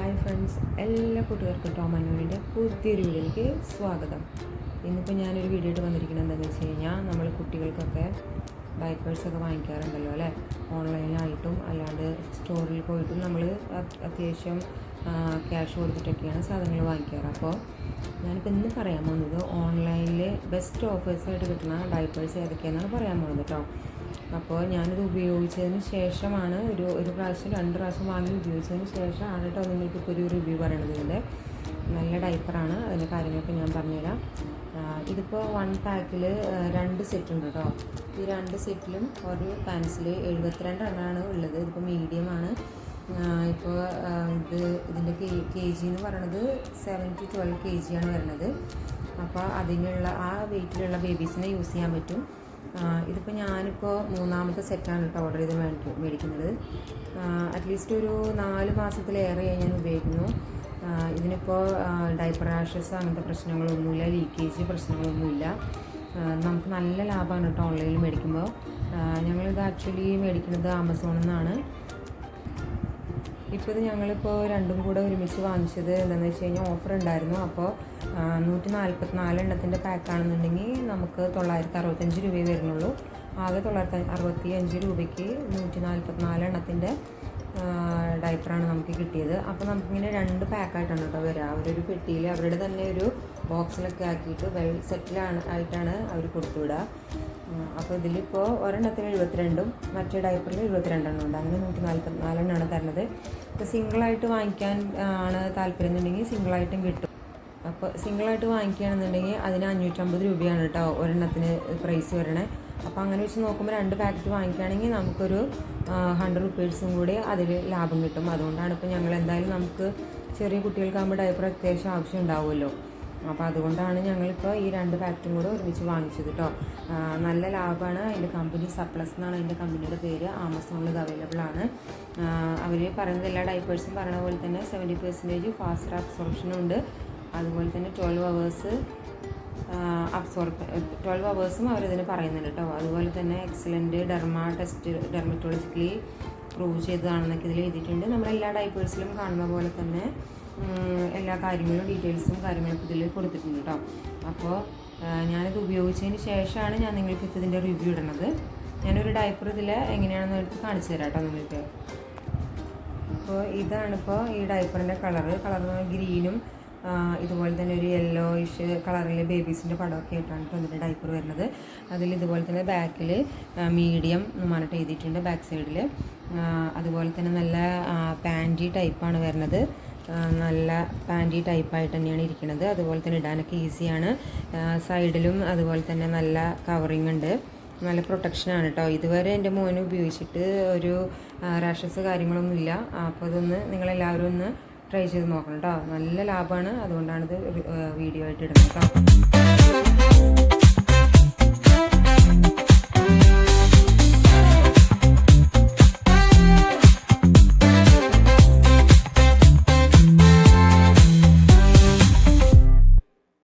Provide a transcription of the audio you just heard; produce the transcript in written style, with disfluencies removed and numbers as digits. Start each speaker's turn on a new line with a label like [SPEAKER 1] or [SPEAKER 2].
[SPEAKER 1] Hi friends, എല്ലാ കൂട്ടുകാർക്കും Tom അനുവിൻ്റെ പുതിയൊരു വീഡിയോയിലേക്ക് സ്വാഗതം. ഇന്നിപ്പോൾ ഞാനൊരു വീഡിയോ ആയിട്ട് വന്നിരിക്കുന്നത് എന്താണെന്ന് വെച്ച് കഴിഞ്ഞാൽ, നമ്മൾ കുട്ടികൾക്കൊക്കെ ഡയപ്പേഴ്സൊക്കെ വാങ്ങിക്കാറുണ്ടല്ലോ അല്ലേ. ഓൺലൈനായിട്ടും അല്ലാണ്ട് സ്റ്റോറിൽ പോയിട്ടും നമ്മൾ അത്യാവശ്യം ക്യാഷ് കൊടുത്തിട്ടൊക്കെയാണ് സാധനങ്ങൾ വാങ്ങിക്കാറ്. അപ്പോൾ ഞാനിപ്പോൾ ഇന്ന് പറയാൻ പോകുന്നത് ഓൺലൈനിൽ ബെസ്റ്റ് ഓഫേഴ്സായിട്ട് കിട്ടുന്ന ഡയപ്പേഴ്സ് ഏതൊക്കെയാണെന്നാണ് പറയാൻ പോകുന്നത് കേട്ടോ. അപ്പോൾ ഞാനിത് ഉപയോഗിച്ചതിന് ശേഷമാണ് ഒരു പ്രാവശ്യം 2 പ്രാവശ്യം വാങ്ങി ഉപയോഗിച്ചതിന് ശേഷമാണ് കേട്ടോ നിങ്ങൾക്കിപ്പോൾ ഒരു റിവ്യൂ പറയണത്. ഇതിൻ്റെ നല്ല ഡയപ്പറാണ്, അതിൻ്റെ കാര്യങ്ങളൊക്കെ ഞാൻ പറഞ്ഞുതരാം. ഇതിപ്പോൾ 1 പാക്കിൽ 2 സെറ്റ് ഉണ്ട് കേട്ടോ. ഈ 2 സെറ്റിലും ഒരു പാൻസിൽ 72 എണ്ണമാണ് ഉള്ളത്. ഇതിപ്പോൾ മീഡിയമാണ്. ഇപ്പോൾ ഇതിൻ്റെ kg എന്ന് പറയണത് 7 to 12 kg ആണ് വരുന്നത്. അപ്പോൾ അതിനുള്ള ആ വെയിറ്റിലുള്ള ബേബീസിനെ യൂസ് ചെയ്യാൻ പറ്റും. ഇതിപ്പോൾ ഞാനിപ്പോൾ 3ാമത്തെ സെറ്റാണ് കേട്ടോ ഓർഡർ ചെയ്ത് മേടിക്കുന്നത്. അറ്റ്ലീസ്റ്റ് ഒരു 4 മാസത്തിലേറെയായി ഞാൻ ഉപയോഗിക്കുന്നു. ഇതിനിപ്പോൾ ഡയപ്പർ റാഷസ് അങ്ങനത്തെ പ്രശ്നങ്ങളൊന്നുമില്ല, ലീക്കേജ് പ്രശ്നങ്ങളൊന്നുമില്ല. നമുക്ക് നല്ല ലാഭമാണ് കേട്ടോ ഓൺലൈനിൽ മേടിക്കുമ്പോൾ. ഞങ്ങളിത് ആക്ച്വലി മേടിക്കുന്നത് ആമസോണിൽ നിന്നാണ്. ഇപ്പോൾ ഇത് ഞങ്ങളിപ്പോൾ രണ്ടും കൂടെ ഒരുമിച്ച് വാങ്ങിച്ചത് എന്താണെന്ന് വെച്ച് കഴിഞ്ഞാൽ ഓഫർ ഉണ്ടായിരുന്നു. അപ്പോൾ 144 എണ്ണത്തിൻ്റെ പാക്കാണെന്നുണ്ടെങ്കിൽ നമുക്ക് 965 രൂപയെ വരുന്നുള്ളൂ. ആകെ 965 രൂപയ്ക്ക് 144 എണ്ണത്തിൻ്റെ ഡയപ്പറാണ് നമുക്ക് കിട്ടിയത്. അപ്പോൾ നമുക്കിങ്ങനെ 2 പാക്കായിട്ടാണ് കേട്ടോ വരിക. അവരൊരു പെട്ടിയിൽ അവരുടെ തന്നെ ഒരു ബോക്സിലൊക്കെ ആക്കിയിട്ട് വെൽ ആയിട്ടാണ് അവർ കൊടുത്തുവിടുക. അപ്പോൾ ഇതിലിപ്പോൾ ഒരെണ്ണത്തിന് 72ഉം മറ്റേ ഡയപ്പറിൽ 72 എണ്ണം ഉണ്ട്. അങ്ങനെ 144 എണ്ണമാണ് തരുന്നത്. ഇപ്പോൾ സിംഗിളായിട്ട് വാങ്ങിക്കാൻ ആണ് താല്പര്യം എന്നുണ്ടെങ്കിൽ സിംഗിളായിട്ടും കിട്ടും. അപ്പോൾ സിംഗിളായിട്ട് വാങ്ങിക്കുകയാണെന്നുണ്ടെങ്കിൽ അതിന് 550 രൂപയാണ് കേട്ടോ ഒരെണ്ണത്തിന് പ്രൈസ് വരണേ. അപ്പോൾ അങ്ങനെ വെച്ച് നോക്കുമ്പോൾ 2 പാക്കറ്റ് വാങ്ങിക്കുകയാണെങ്കിൽ നമുക്കൊരു 100 റുപ്പീസും കൂടി അതിൽ ലാഭം കിട്ടും. അതുകൊണ്ടാണ് ഇപ്പോൾ ഞങ്ങൾ എന്തായാലും നമുക്ക് ചെറിയ കുട്ടികൾക്കാകുമ്പോൾ ഡയപ്പർ അത്യാവശ്യം ആവശ്യം ഉണ്ടാവുമല്ലോ. അപ്പോൾ അതുകൊണ്ടാണ് ഞങ്ങളിപ്പോൾ ഈ 2 പാക്കറ്റും കൂടെ ഒരുമിച്ച് വാങ്ങിച്ചത് കേട്ടോ. നല്ല ലാഭമാണ്. അതിൻ്റെ കമ്പനി സപ്ലസ് എന്നാണ് അതിൻ്റെ കമ്പനിയുടെ പേര്. ആമസോണിൽ ഇത് അവൈലബിൾ ആണ്. അവർ പറയുന്നത് എല്ലാ ഡയപ്പേഴ്സും പറയുന്ന പോലെ തന്നെ 70% ഫാസ്റ്റർ അബ്സോർപ്ഷനും ഉണ്ട്. അതുപോലെ തന്നെ 12 അവേഴ്സും അവരിതിന് പറയുന്നുണ്ട് കേട്ടോ. അതുപോലെ തന്നെ എക്സലൻറ്റ് ഡെർമറ്റോളജിക്കലി പ്രൂവ് ചെയ്തതാണെന്നൊക്കെ ഇതിൽ എഴുതിയിട്ടുണ്ട്. നമ്മളെല്ലാ ഡയപ്പേഴ്സിലും കാണുന്ന പോലെ തന്നെ എല്ലാ കാര്യങ്ങളും ഡീറ്റെയിൽസും കാര്യങ്ങളൊക്കെ ഇതിൽ കൊടുത്തിട്ടുണ്ട് കേട്ടോ. അപ്പോൾ ഞാനിത് ഉപയോഗിച്ചതിന് ശേഷമാണ് ഞാൻ നിങ്ങൾക്ക് ഇതിൻ്റെ റിവ്യൂ ഇടുന്നത്. ഞാനൊരു ഡയപ്പർ ഇതിൽ എങ്ങനെയാണെന്ന് എടുത്ത് കാണിച്ചു തരാം കേട്ടോ നിങ്ങൾക്ക്. അപ്പോൾ ഇതാണിപ്പോൾ ഈ ഡയപ്പറിൻ്റെ കളറ് ഗ്രീനും ഇതുപോലെ തന്നെ ഒരു യെല്ലോയിഷ് കളറിൽ ബേബീസിൻ്റെ പടമൊക്കെ ആയിട്ടാണ് കേട്ടോ ഇതിൻ്റെ ഡയപ്പർ വരുന്നത്. അതിൽ ഇതുപോലെ തന്നെ ബാക്കിൽ മീഡിയം എന്നുമായിട്ട് എഴുതിയിട്ടുണ്ട് ബാക്ക് സൈഡിൽ. അതുപോലെ തന്നെ നല്ല പാൻറ്റി ടൈപ്പാണ് വരുന്നത്. നല്ല പാൻറ്റി ടൈപ്പായിട്ട് തന്നെയാണ് ഇരിക്കുന്നത്. അതുപോലെ തന്നെ ഇടാനൊക്കെ ഈസിയാണ്. സൈഡിലും അതുപോലെ തന്നെ നല്ല കവറിങ് ഉണ്ട്, നല്ല പ്രൊട്ടക്ഷനാണ് കേട്ടോ. ഇതുവരെ എൻ്റെ മോന് ഉപയോഗിച്ചിട്ട് ഒരു റാഷസ് കാര്യങ്ങളൊന്നുമില്ല. അപ്പോൾ ഇതൊന്ന് നിങ്ങളെല്ലാവരും ഒന്ന് ട്രൈ ചെയ്ത് നോക്കണം കേട്ടോ. നല്ല ലാഭമാണ്. അതുകൊണ്ടാണിത് വീഡിയോ ആയിട്ട് ഇടുന്നത് കേട്ടോ.